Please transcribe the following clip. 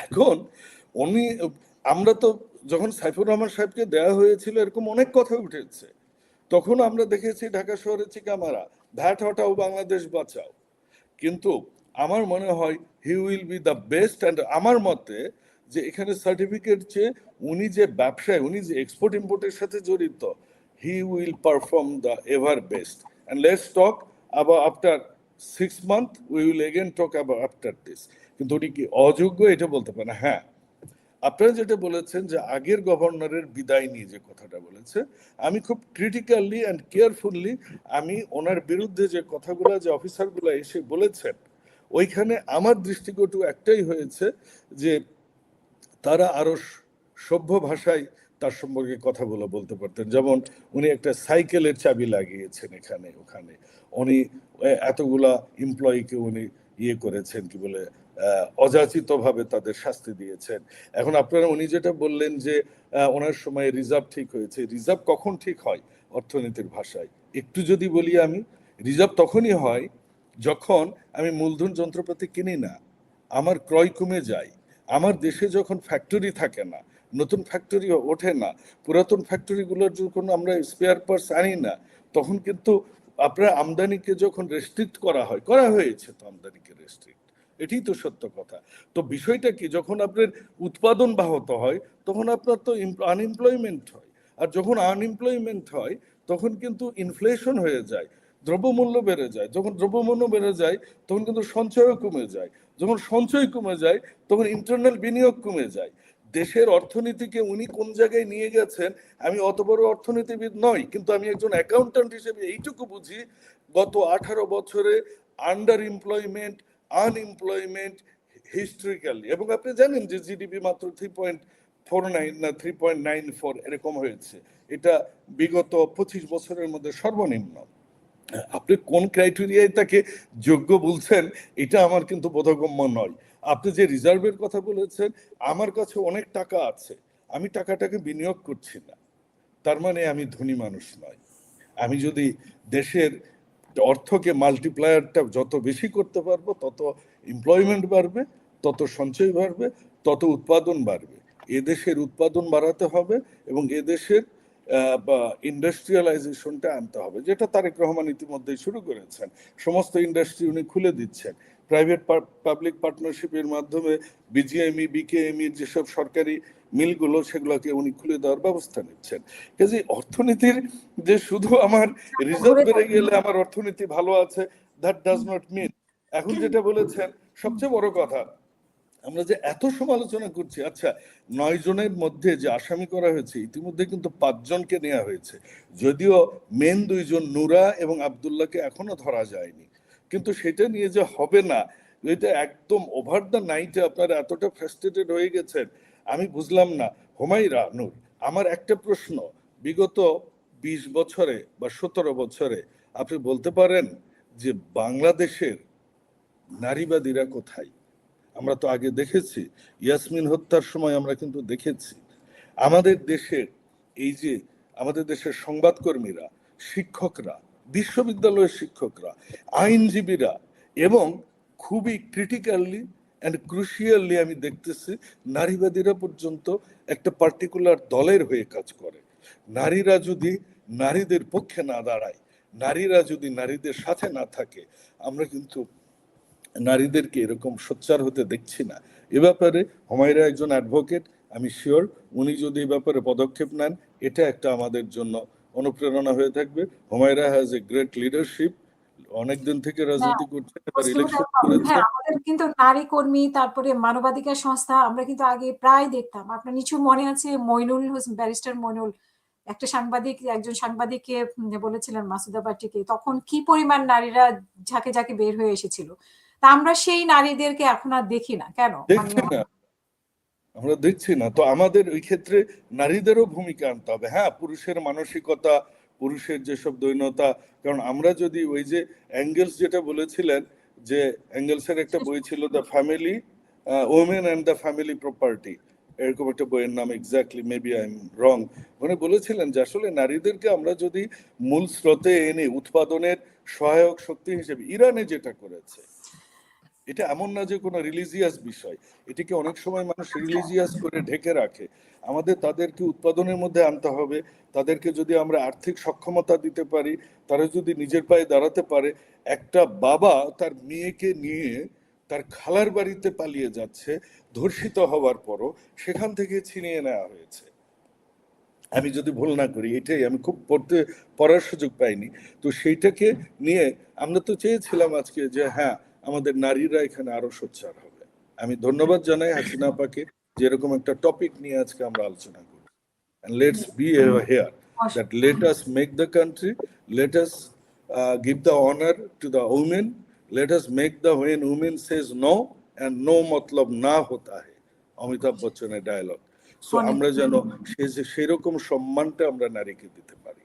এখন উনি, আমরা তো যখন সাইফুর রহমান সাহেবকে দেওয়া হয়েছিল এরকম অনেক কথা উঠেছে, তখন আমরা দেখেছি ঢাকা শহরে চিকা মারা, ভ্যাট হটাও বাংলাদেশ বাঁচাও। কিন্তু আমার মনে হয় he will be the best, and আমার মতে যে এখানে সার্টিফিকেট চেয়ে উনি যে ব্যবসায়, উনি যে এক্সপোর্ট ইম্পোর্টের সাথে জড়িত, he will perform the ever best. And let's talk আবার after 6 months we will again talk আবার আফটার দিস। কিন্তু উনি কি অযোগ্য এটা বলতে পারে না। হ্যাঁ, আপনারা যেটা বলেছেন যে আগের গভর্নরের বিদায় নিয়ে যে কথাটা বলেছে, আমি খুব ক্রিটিক্যালি অ্যান্ড কেয়ারফুলি আমি ওনার বিরুদ্ধে যে কথাগুলো যে অফিসারগুলো এসে বলেছেন, ওইখানে আমার দৃষ্টিকটু একটাই হয়েছে যে তারা আরো সভ্য ভাষায় তার সম্পর্কে কথাগুলো বলতে পারতেন। যেমন উনি একটা সাইকেলের চাবি লাগিয়েছেন এখানে ওখানে, উনি এতগুলা এমপ্লয়িকে উনি ইয়ে করেছেন, কি বলে, অযাচিত ভাবে তাদের শাস্তি দিয়েছেন। এখন আপনারা, উনি যেটা বললেন যে ওনার সময় রিজার্ভ ঠিক হয়েছে, রিজার্ভ কখন ঠিক হয় অর্থনীতির ভাষায় একটু যদি বলি আমি, রিজার্ভ তখনই হয় যখন আমি মূলধন যন্ত্রপাতি কিনি না, আমার ক্রয় কমে যায়, আমার দেশে যখন ফ্যাক্টরি থাকে না, নতুন ফ্যাক্টরি ওঠে না, পুরাতন ফ্যাক্টরিগুলোর যখন আমরা স্পেয়ার পার্টস আনি না, তখন কিন্তু আপনার আমদানিকে যখন রেস্ট্রিক্ট করা হয়, করা হয়েছে তো আমদানিকে রেস্ট্রিক্ট, এটাই তো সত্য কথা। তো বিষয়টা কি, যখন আপনার উৎপাদন ব্যাহত হয় তখন আপনার তো আনএমপ্লয়মেন্ট হয়, আর যখন আনএমপ্লয়মেন্ট হয় তখন কিন্তু ইনফ্লেশন হয়ে যায়, দ্রব্যমূল্য বেড়ে যায়, যখন দ্রব্যমূল্য বেড়ে যায় তখন কিন্তু সঞ্চয়ও কমে যায়, যখন সঞ্চয় কমে যায় তখন ইন্টারনাল বিনিয়োগ কমে যায়। দেশের অর্থনীতিকে উনি কোন জায়গায় নিয়ে গেছেন, আমি অত বড় অর্থনীতিবিদ নই, কিন্তু আমি একজন অ্যাকাউন্ট্যান্ট হিসেবে এইটুকু বুঝি, গত 18 বছরে আন্ডার এমপ্লয়মেন্ট, আনএমপ্লয়মেন্ট হিস্ট্রিক্যালি, এবং আপনি জানেন যে জিডিপি মাত্র 3.49 না 3.94 এরকম হয়েছে, এটা বিগত 25 বছরের মধ্যে সর্বনিম্ন। আপনি কোন ক্রাইটেরিয়ায় তাকে যোগ্য বলছেন এটা আমার কিন্তু বোধগম্য নয়। আপনি যে রিজার্ভের কথা বলেছেন, আমার কাছে অনেক টাকা আছে, আমি টাকাটাকে বিনিয়োগ করছি না, তার মানে আমি ধনী মানুষ নয়। আমি যদি দেশের অর্থকে মাল্টিপ্লায়ারটা যত বেশি করতে পারবো, তত এমপ্লয়মেন্ট বাড়বে, তত সঞ্চয় বাড়বে, তত উৎপাদন বাড়বে। এদেশের উৎপাদন বাড়াতে হবে এবং এদেশের ইন্ডাস্ট্রিয়ালাইজেশনটা আনতে হবে, যেটা তারেক রহমান ইতিমধ্যেই শুরু করেছেন। সমস্ত ইন্ডাস্ট্রি উনি খুলে দিচ্ছেন, প্রাইভেট পাবলিক পার্টনারশিপের মাধ্যমে বিজিএমই বিকেএমই যেসব সরকারি মিলগুলো, সেগুলোকে উনি খুলে দেওয়ার ব্যবস্থা নিচ্ছেন। কাজে অর্থনীতির যে শুধু আমার রিজার্ভ বেড়ে গেলে আমার অর্থনীতি ভালো আছে, দ্যাট ডাজ নট মিন। এখন যেটা বলেছেন সবচেয়ে বড় কথা, আমরা যে এত সমালোচনা করছি, আচ্ছা 9 জনের মধ্যে যে আসামি করা হয়েছে ইতিমধ্যে কিন্তু 5 জনকে নেওয়া হয়েছে, যদিও মেন 2 জন নুরা এবং আবদুল্লাহকে এখনো ধরা যায়নি, কিন্তু সেটা নিয়ে যে হবে না, এটা একদম ওভার দ্য নাইটে আপনারা এতটা ফ্রাস্ট্রেটেড হয়ে গেছেন, আমি বুঝলাম না। হুমায়রা নূর, আমার একটা প্রশ্ন, বিগত 20 বছরে বা 17 বছরে আপনি বলতে পারেন যে বাংলাদেশের নারীবাদীরা কোথায়? আমরা তো আগে দেখেছি, ইয়াসমিন হত্যার সময় আমরা কিন্তু দেখেছি আমাদের দেশের, এই যে আমাদের দেশের সংবাদকর্মীরা, শিক্ষকরা, বিশ্ববিদ্যালয়ের শিক্ষকরা, আইনজীবীরা, এবং খুবই ক্রিটিক্যালি অ্যান্ড ক্রুশিয়ালি আমি দেখতেছি নারীবাদীরা পর্যন্ত একটা পার্টিকুলার দলের হয়ে কাজ করে। নারীরা যদি নারীদের পক্ষে না দাঁড়ায়, নারীরা যদি নারীদের সাথে না থাকে, আমরা কিন্তু নারীদেরকে এরকম সোচ্চার হতে দেখছি না। এ ব্যাপারে হুমায়রা একজন অ্যাডভোকেট, আমি শিওর উনি যদি এই ব্যাপারে পদক্ষেপ নেন, এটা একটা আমাদের জন্য অনুপ্রেরণা হয়ে থাকবে। Humaira has a great leadership, অনেকদিন থেকে রাজনীতি করছে, এবার ইলেকশন করেছে। হ্যাঁ, আমাদের কিন্তু নারী কর্মী, তারপরে মানবাধিকার সংস্থা আমরা কিন্তু আগে প্রায় দেখতাম। আপনার নিশ্চয় মনে আছে মইনুল হোসেন, ব্যারিস্টার মইনুল একজন সাংবাদিককে বলেছিলেন মাসুদা পার্টিকে, তখন কি পরিমাণ নারীরা ঝাঁকে ঝাঁকে বের হয়ে এসেছিল। তা আমরা সেই নারীদেরকে এখন আর দেখি না কেন? দেখছি না, আমরা দেখছি না। তো আমাদের ওই ক্ষেত্রে নারীদেরও ভূমিকা আনতে হবে। হ্যাঁ, পুরুষের মানসিকতা, পুরুষের যেসব দৈন্যতা, কারণ আমরা যদি ওই যে অ্যাঙ্গেলস যেটা বলেছিলেন, যে অ্যাঙ্গেলসের একটা বই ছিল the family, women and the family property, এরকম একটা বইয়ের নাম, এক্স্যাক্টলি মেবি আই এম রং, মানে বলেছিলেন যে আসলে নারীদেরকে আমরা যদি মূল স্রোতে এনে উৎপাদনের সহায়ক শক্তি হিসেবে, ইরানে যেটা করেছে, এটা এমন না যে কোনো রিলিজিয়াস বিষয়, এটিকে অনেক সময় মানুষ রিলিজিয়াস করে ঢেকে রাখে। আমাদের তাদেরকে উৎপাদনের মধ্যে আনতে হবে। তাদেরকে যদি আমরা আর্থিক সক্ষমতা দিতে পারি, তারা যদি নিজের পায়ে দাঁড়াতে পারে। একটা বাবা তার মেয়েকে নিয়ে তার খালার বাড়িতে পালিয়ে যাচ্ছে ধর্ষিত হওয়ার পরও, সেখান থেকে ছিনিয়ে নেওয়া হয়েছে, আমি যদি ভুল না করি, এটাই আমি খুব পড়ার সুযোগ পাইনি। তো সেইটাকে নিয়ে আমরা তো চেয়েছিলাম আজকে যে হ্যাঁ, আমাদের নারীরা এখানে আরো সোচ্চার হবে। আমি ধন্যবাদ জানাই হাসিনা আপাকে যে এরকম একটা টপিক নিয়ে আজকে আমরা আলোচনা করি। And let's be here that let us make the country, let us give the honor to the women, let us make the when women says no and no matlab na hota hai, Amitabh বচ্চনের dialogue. So অনেক আমরা যেন সেরকম সম্মানটা আমরা নারীকে দিতে পারি।